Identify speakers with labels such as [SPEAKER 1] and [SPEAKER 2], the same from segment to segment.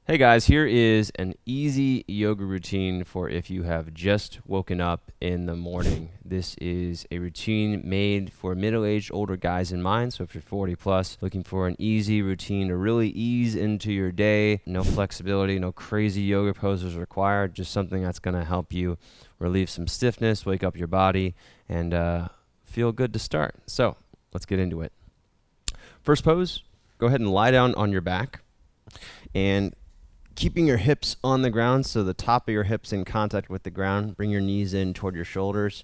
[SPEAKER 1] Hey guys, here is an easy yoga routine for if you have just woken up in the morning. This is a routine made for middle-aged older guys in mind. So if you're 40 plus, looking for an easy routine to really ease into your day, no flexibility, no crazy yoga poses required, just something that's going to help you relieve some stiffness, wake up your body, and feel good to start. So let's get into it. First pose, go ahead and lie down on your back and keeping your hips on the ground, so the top of your hips in contact with the ground. Bring your knees in toward your shoulders.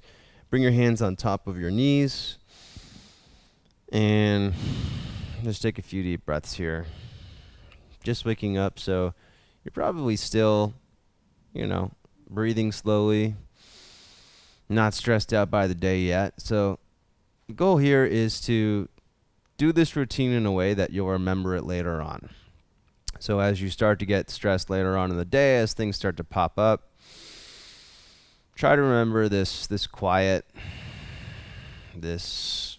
[SPEAKER 1] Bring your hands on top of your knees. And just take a few deep breaths here. Just waking up, so you're probably still, breathing slowly, not stressed out by the day yet. So the goal here is to do this routine in a way that you'll remember it later on. So as you start to get stressed later on in the day, as things start to pop up, try to remember this quiet, this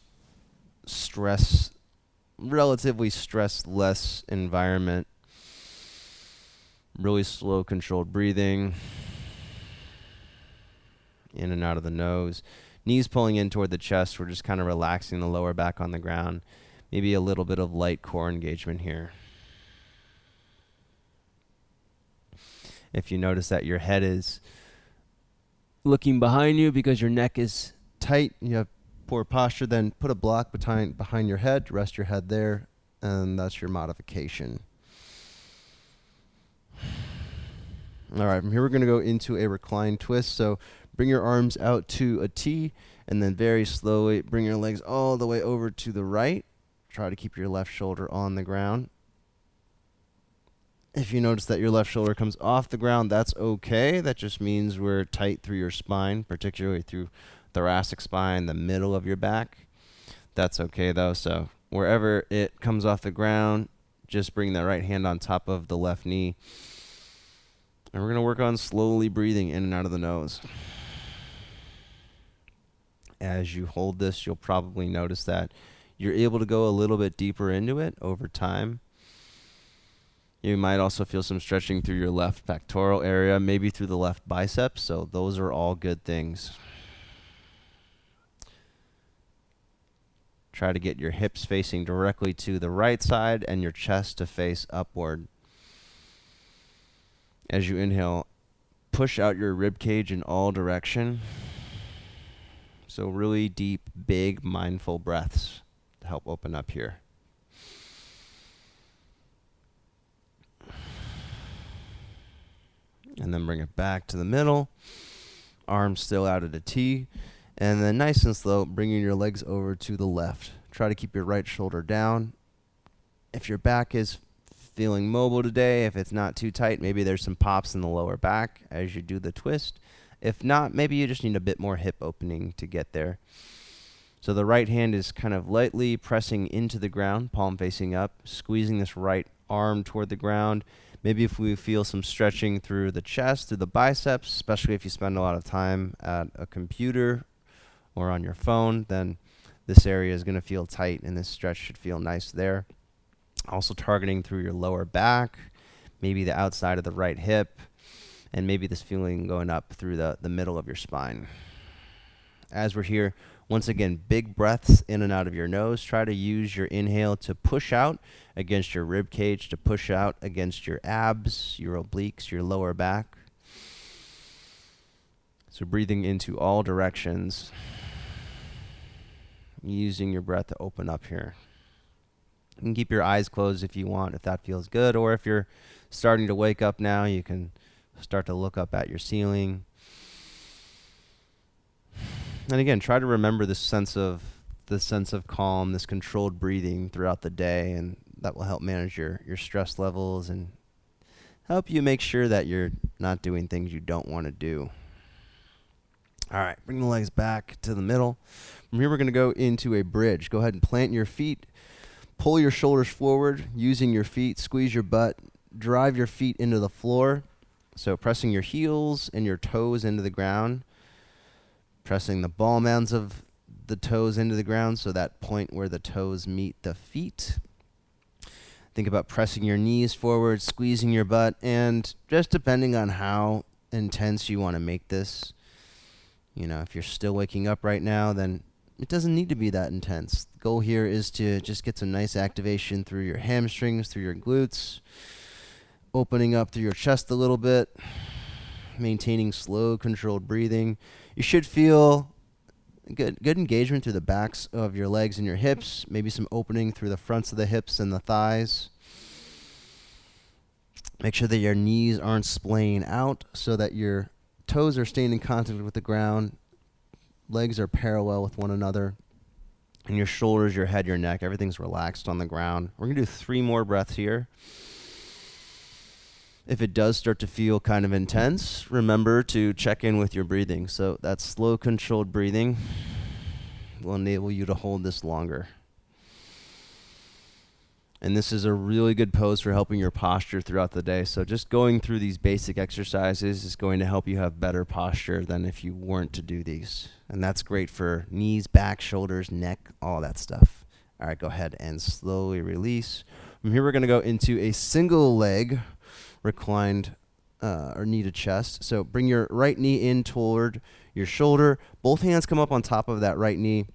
[SPEAKER 1] relatively stress-less environment. Really slow, controlled breathing. In and out of the nose. Knees pulling in toward the chest. We're just kind of relaxing the lower back on the ground. Maybe a little bit of light core engagement here. If you notice that your head is looking behind you because your neck is tight, you have poor posture, then put a block behind your head, rest your head there, and that's your modification. All right, from here we're going to go into a reclined twist. So bring your arms out to a T, and then very slowly bring your legs all the way over to the right. Try to keep your left shoulder on the ground. If you notice that your left shoulder comes off the ground, that's okay. That just means we're tight through your spine, particularly through thoracic spine, the middle of your back. That's okay though. So wherever it comes off the ground, just bring that right hand on top of the left knee. And we're going to work on slowly breathing in and out of the nose. As you hold this, you'll probably notice that you're able to go a little bit deeper into it over time. You might also feel some stretching through your left pectoral area, maybe through the left biceps. So those are all good things. Try to get your hips facing directly to the right side and your chest to face upward. As you inhale, push out your rib cage in all direction. So really deep, big, mindful breaths to help open up here. And then bring it back to the middle. Arms still out at a T. And then nice and slow, bringing your legs over to the left. Try to keep your right shoulder down. If your back is feeling mobile today, if it's not too tight, maybe there's some pops in the lower back as you do the twist. If not, maybe you just need a bit more hip opening to get there. So the right hand is kind of lightly pressing into the ground, palm facing up, squeezing this right arm toward the ground. Maybe if we feel some stretching through the chest, through the biceps, especially if you spend a lot of time at a computer or on your phone, then this area is going to feel tight and this stretch should feel nice there. Also targeting through your lower back, maybe the outside of the right hip, and maybe this feeling going up through the middle of your spine. As we're here, once again, big breaths in and out of your nose. Try to use your inhale to push out against your rib cage, to push out against your abs, your obliques, your lower back. So breathing into all directions, using your breath to open up here. You can keep your eyes closed if you want, if that feels good, or if you're starting to wake up now, you can start to look up at your ceiling. And again, try to remember this sense of calm, this controlled breathing throughout the day, and that will help manage your stress levels and help you make sure that you're not doing things you don't want to do. All right, bring the legs back to the middle. From here, we're going to go into a bridge. Go ahead and plant your feet. Pull your shoulders forward using your feet. Squeeze your butt. Drive your feet into the floor. So pressing your heels and your toes into the ground. Pressing the ball mounds of the toes into the ground, so that point where the toes meet the feet. Think about pressing your knees forward, squeezing your butt, and just depending on how intense you want to make this. You know, if you're still waking up right now, then it doesn't need to be that intense. The goal here is to just get some nice activation through your hamstrings, through your glutes, opening up through your chest a little bit, maintaining slow, controlled breathing. You should feel good engagement through the backs of your legs and your hips, maybe some opening through the fronts of the hips and the thighs. Make sure that your knees aren't splaying out so that your toes are staying in contact with the ground. Legs are parallel with one another. And your shoulders, your head, your neck, everything's relaxed on the ground. We're going to do 3 more breaths here. If it does start to feel kind of intense, remember to check in with your breathing. So that slow, controlled breathing will enable you to hold this longer. And this is a really good pose for helping your posture throughout the day. So just going through these basic exercises is going to help you have better posture than if you weren't to do these. And that's great for knees, back, shoulders, neck, all that stuff. All right, go ahead and slowly release. From here, we're going to go into a single leg reclined or knee to chest. So bring your right knee in toward your shoulder. Both hands come up on top of that right knee.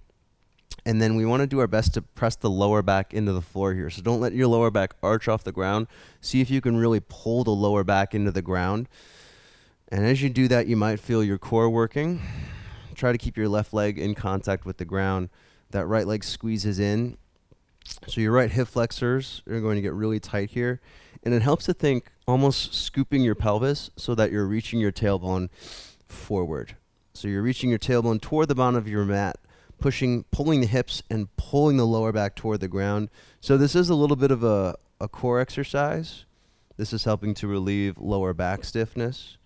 [SPEAKER 1] And then we want to do our best to press the lower back into the floor here. So don't let your lower back arch off the ground. See if you can really pull the lower back into the ground. And as you do that, you might feel your core working. Try to keep your left leg in contact with the ground. That right leg squeezes in. So your right hip flexors are going to get really tight here. And it helps to think almost scooping your pelvis so that you're reaching your tailbone forward. So you're reaching your tailbone toward the bottom of your mat, pulling the hips and pulling the lower back toward the ground. So this is a little bit of a core exercise. This is helping to relieve lower back stiffness.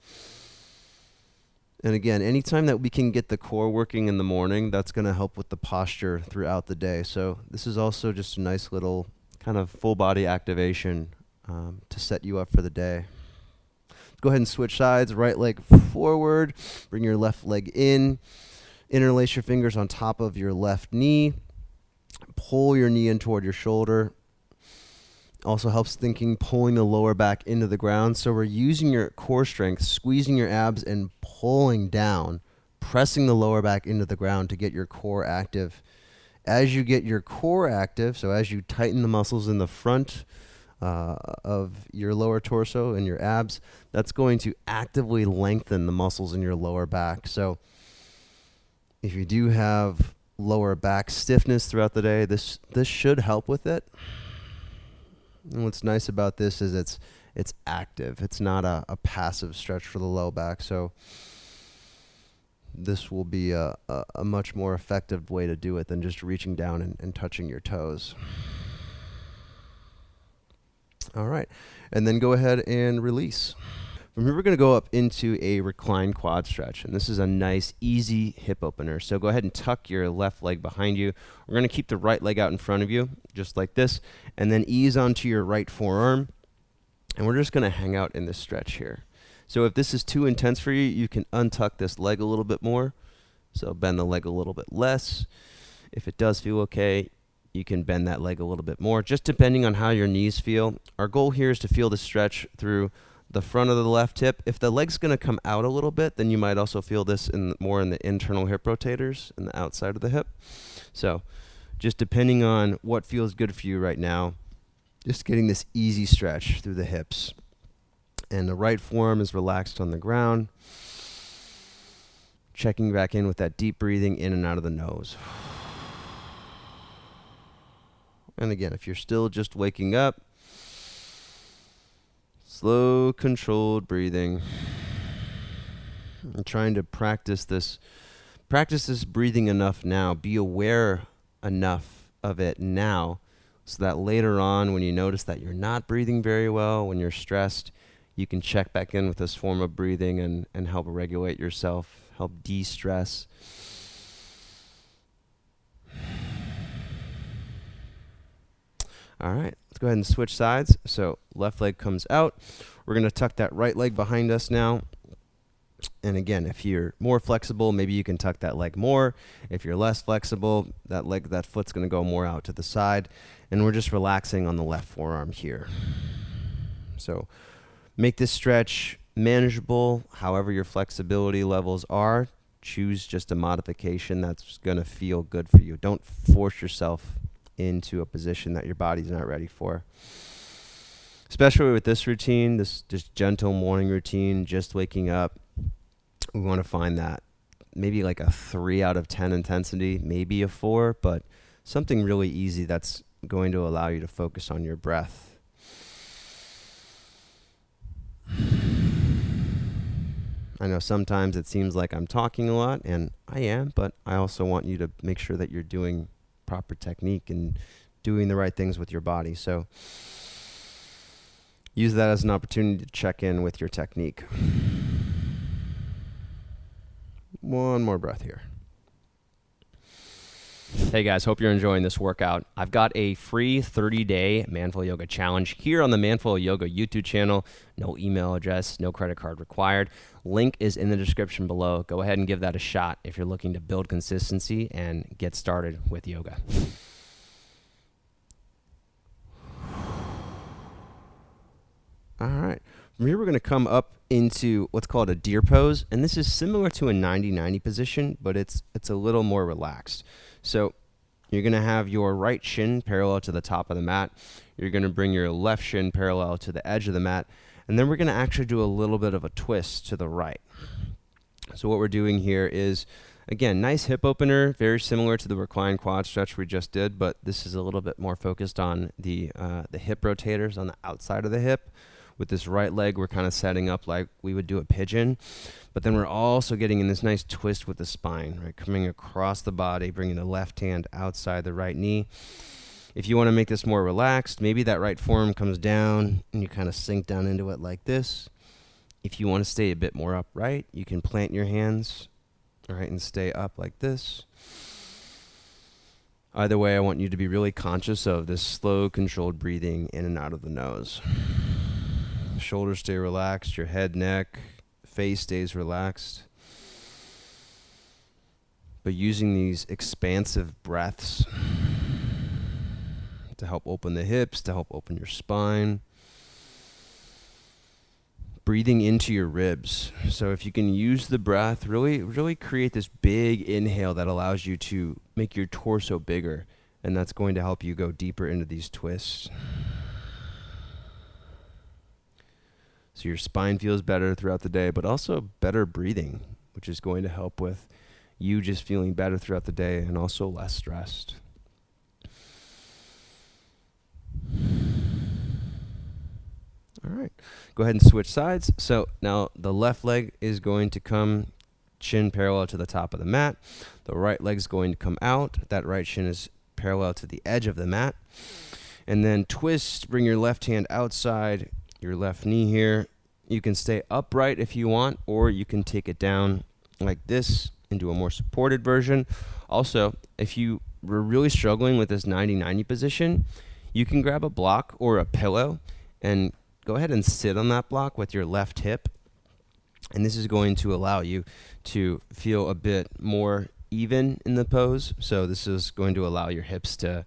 [SPEAKER 1] And again, anytime that we can get the core working in the morning, that's going to help with the posture throughout the day. So this is also just a nice little kind of full body activation to set you up for the day. Go ahead and switch sides. Right leg forward. Bring your left leg in. Interlace your fingers on top of your left knee. Pull your knee in toward your shoulder. Also helps thinking pulling the lower back into the ground. So we're using your core strength, squeezing your abs and pulling down, pressing the lower back into the ground to get your core active. As you get your core active, so as you tighten the muscles in the front of your lower torso and your abs, that's going to actively lengthen the muscles in your lower back. So if you do have lower back stiffness throughout the day, this should help with it. And what's nice about this is it's active. It's not a passive stretch for the low back. So this will be a much more effective way to do it than just reaching down and touching your toes. All right. And then go ahead and release. From here, we're going to go up into a reclined quad stretch. And this is a nice, easy hip opener. So go ahead and tuck your left leg behind you. We're going to keep the right leg out in front of you, just like this. And then ease onto your right forearm. And we're just going to hang out in this stretch here. So if this is too intense for you, you can untuck this leg a little bit more. So bend the leg a little bit less. If it does feel okay, you can bend that leg a little bit more, just depending on how your knees feel. Our goal here is to feel the stretch through the front of the left hip. If the leg's going to come out a little bit, then you might also feel this more in the internal hip rotators and the outside of the hip. So just depending on what feels good for you right now, just getting this easy stretch through the hips. And the right forearm is relaxed on the ground. Checking back in with that deep breathing in and out of the nose. And again, if you're still just waking up, slow, controlled breathing. I'm trying to practice this breathing enough now. Be aware enough of it now so that later on when you notice that you're not breathing very well, when you're stressed, you can check back in with this form of breathing and help regulate yourself, help de-stress. All right, let's go ahead and switch sides. So left leg comes out. We're going to tuck that right leg behind us now. And again, if you're more flexible, maybe you can tuck that leg more. If you're less flexible, that foot's going to go more out to the side. And we're just relaxing on the left forearm here. So make this stretch manageable, however your flexibility levels are. Choose just a modification that's going to feel good for you. Don't force yourself into a position that your body's not ready for. Especially with this routine, this just gentle morning routine, just waking up. We want to find that maybe like a 3 out of 10 intensity, maybe a 4, but something really easy that's going to allow you to focus on your breath. I know sometimes it seems like I'm talking a lot, and I am, but I also want you to make sure that you're doing proper technique and doing the right things with your body. So use that as an opportunity to check in with your technique. One more breath here. Hey guys, hope you're enjoying this workout. I've got a free 30-day Manful Yoga challenge here on the Manful Yoga YouTube channel. No email address, no credit card required. Link is in the description below. Go ahead and give that a shot if you're looking to build consistency and get started with yoga. All right. From here, we're going to come up into what's called a deer pose, and this is similar to a 90-90 position, but it's a little more relaxed. So you're going to have your right shin parallel to the top of the mat. You're going to bring your left shin parallel to the edge of the mat, and then we're going to actually do a little bit of a twist to the right. So what we're doing here is, again, nice hip opener, very similar to the reclined quad stretch we just did, but this is a little bit more focused on the hip rotators on the outside of the hip. With this right leg, we're kind of setting up like we would do a pigeon, but then we're also getting in this nice twist with the spine, right? Coming across the body, bringing the left hand outside the right knee. If you want to make this more relaxed, maybe that right forearm comes down and you kind of sink down into it like this. If you want to stay a bit more upright, you can plant your hands, all right, and stay up like this. Either way, I want you to be really conscious of this slow, controlled breathing in and out of the nose. Shoulders stay relaxed, your head, neck, face stays relaxed. But using these expansive breaths to help open the hips, to help open your spine. Breathing into your ribs. So if you can use the breath, really create this big inhale that allows you to make your torso bigger, and that's going to help you go deeper into these twists. So your spine feels better throughout the day, but also better breathing, which is going to help with you just feeling better throughout the day and also less stressed. All right, go ahead and switch sides. So now the left leg is going to come chin parallel to the top of the mat. The right leg is going to come out. That right shin is parallel to the edge of the mat. And then twist, bring your left hand outside your left knee here. You can stay upright if you want, or you can take it down like this into a more supported version. Also, if you were really struggling with this 90-90 position, you can grab a block or a pillow and go ahead and sit on that block with your left hip. And this is going to allow you to feel a bit more even in the pose. So this is going to allow your hips to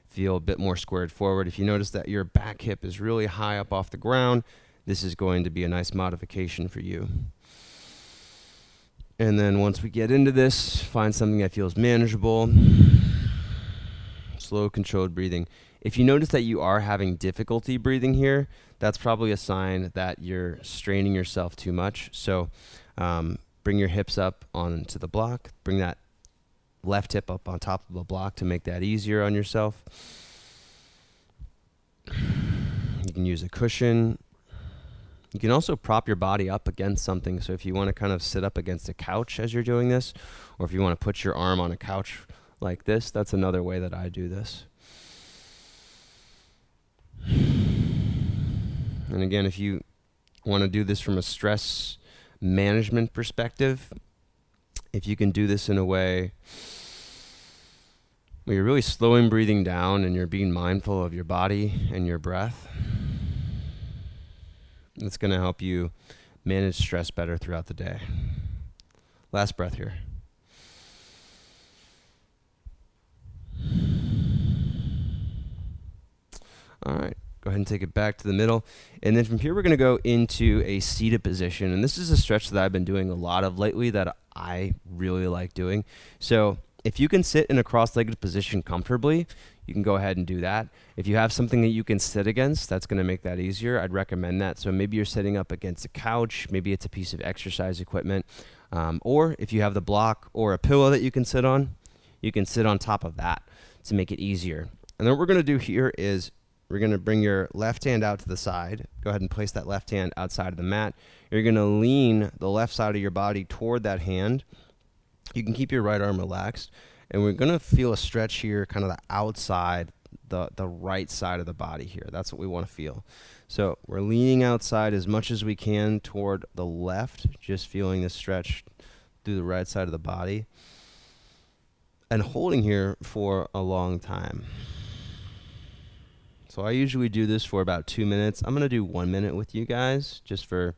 [SPEAKER 1] feel a bit more squared forward. If you notice that your back hip is really high up off the ground, this is going to be a nice modification for you. And then once we get into this, find something that feels manageable. Slow, controlled breathing. If you notice that you are having difficulty breathing here, that's probably a sign that you're straining yourself too much. So bring your hips up onto the block. Bring that left hip up on top of the block to make that easier on yourself. You can use a cushion. You can also prop your body up against something. So if you want to kind of sit up against a couch as you're doing this, or if you want to put your arm on a couch like this, that's another way that I do this. And again, if you want to do this from a stress management perspective, if you can do this in a way where you're really slowing breathing down and you're being mindful of your body and your breath, it's going to help you manage stress better throughout the day.
[SPEAKER 2] Last breath here. All right. Go ahead and take it back to the middle. And then from here, we're going to go into a seated position. And this is a stretch that I've been doing a lot of lately that I really like doing. So if you can sit in a cross-legged position comfortably, you can go ahead and do that. If you have something that you can sit against, that's going to make that easier. I'd recommend that. So maybe you're sitting up against a couch. Maybe it's a piece of exercise equipment. Or if you have the block or a pillow that you can sit on, you can sit on top of that to make it easier. And then what we're going to do here is we're going to bring your left hand out to the side. Go ahead and place that left hand outside of the mat. You're going to lean the left side of your body toward that hand. You can keep your right arm relaxed. And we're going to feel a stretch here, kind of the outside, the right side of the body here. That's what we want to feel. So we're leaning outside as much as we can toward the left, just feeling the stretch through the right side of the body. And holding here for a long time. So I usually do this for about 2 minutes. I'm going to do 1 minute with you guys just for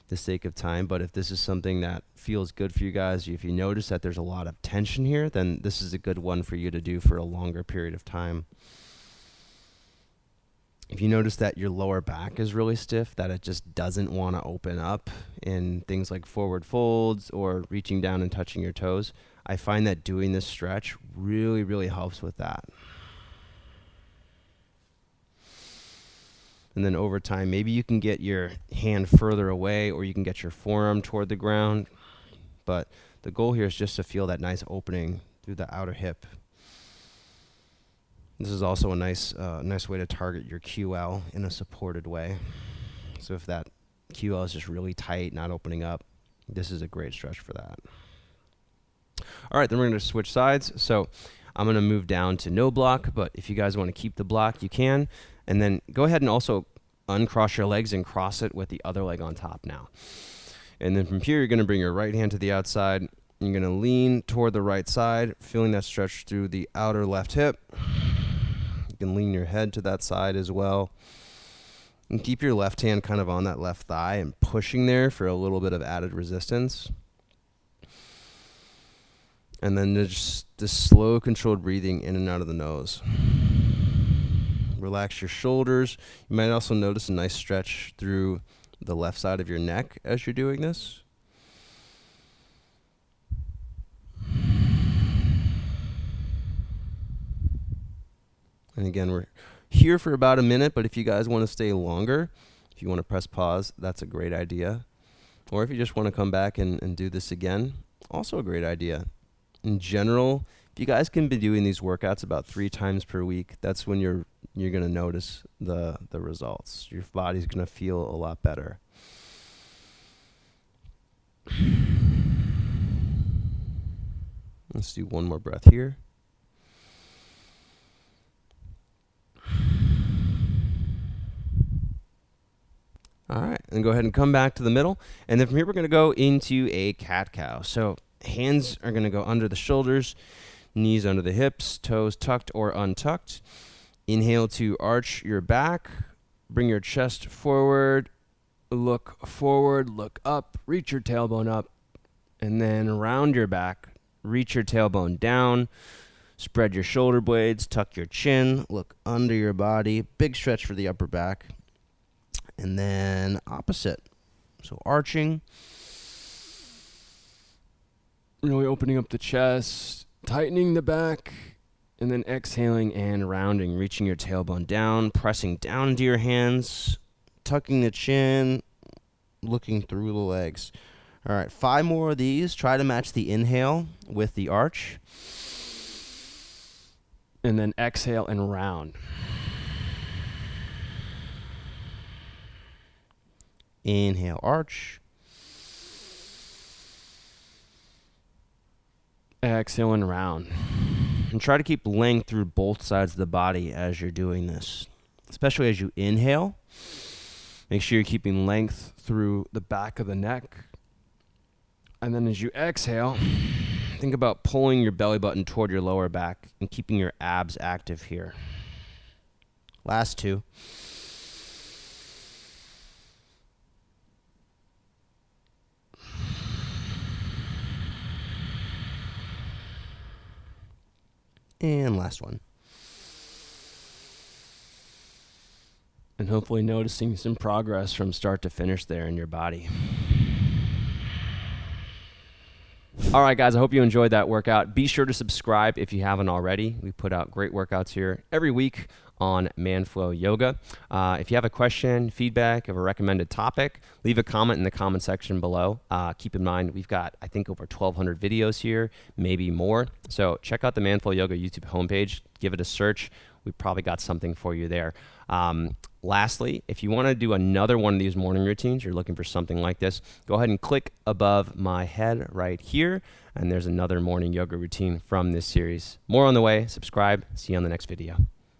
[SPEAKER 2] the sake of time. But if this is something that feels good for you guys, if you notice that there's a lot of tension here, then this is a good one for you to do for a longer period of time. If you notice that your lower back is really stiff, that it just doesn't want to open up in things like forward folds or reaching down and touching your toes, I find that doing this stretch really, really helps with that. And then over time, maybe you can get your hand further away or you can get your forearm toward the ground. But the goal here is just to feel that nice opening through the outer hip. This is also a nice way to target your QL in a supported way. So if that QL is just really tight, not opening up, this is a great stretch for that. All right, then we're going to switch sides. So I'm going to move down to no block, but if you guys want to keep the block, you can. And then go ahead and also uncross your legs and cross it with the other leg on top now. And then from here, you're going to bring your right hand to the outside. You're going to lean toward the right side, feeling that stretch through the outer left hip. You can lean your head to that side as well. And keep your left hand kind of on that left thigh and pushing there for a little bit of added resistance. And then just this slow, controlled breathing in and out of the nose. Relax your shoulders. You might also notice a nice stretch through the left side of your neck as you're doing this. And again, we're here for about a minute, but if you guys want to stay longer, if you want to press pause, that's a great idea. Or if you just want to come back and do this again, also a great idea. In general, if you guys can be doing these workouts about 3 times per week, that's when you're going to notice the results. Your body's going to feel a lot better. Let's do one more breath here. All right, and go ahead and come back to the middle. And then from here, we're going to go into a cat-cow. So hands are going to go under the shoulders, knees under the hips, toes tucked or untucked. Inhale to arch your back, bring your chest forward, look up, reach your tailbone up, and then round your back, reach your tailbone down, spread your shoulder blades, tuck your chin, look under your body, big stretch for the upper back, and then opposite. So arching, really opening up the chest, tightening the back, and then exhaling and rounding, reaching your tailbone down, pressing down into your hands, tucking the chin, looking through the legs. All right, 5 more of these. Try to match the inhale with the arch. And then exhale and round. Inhale, arch. Exhale and round. And try to keep length through both sides of the body as you're doing this. Especially as you inhale. Make sure you're keeping length through the back of the neck. And then as you exhale, think about pulling your belly button toward your lower back and keeping your abs active here. Last 2.
[SPEAKER 1] And last one.
[SPEAKER 2] And hopefully noticing some progress from start to finish there in your body. All right, guys, I hope you enjoyed that workout. Be sure to subscribe if you haven't already. We put out great workouts here every week on Manflow Yoga. If you have a question, feedback of a recommended topic, leave a comment in the comment section below. Keep in mind, we've got, I think, over 1,200 videos here, maybe more. So check out the Manflow Yoga YouTube homepage. Give it a search. We probably got something for you there. Lastly, if you want to do another one of these morning routines, you're looking for something like this, go ahead and click above my head right here, and there's another morning yoga routine from this series. More on the way. Subscribe. See you on the next video.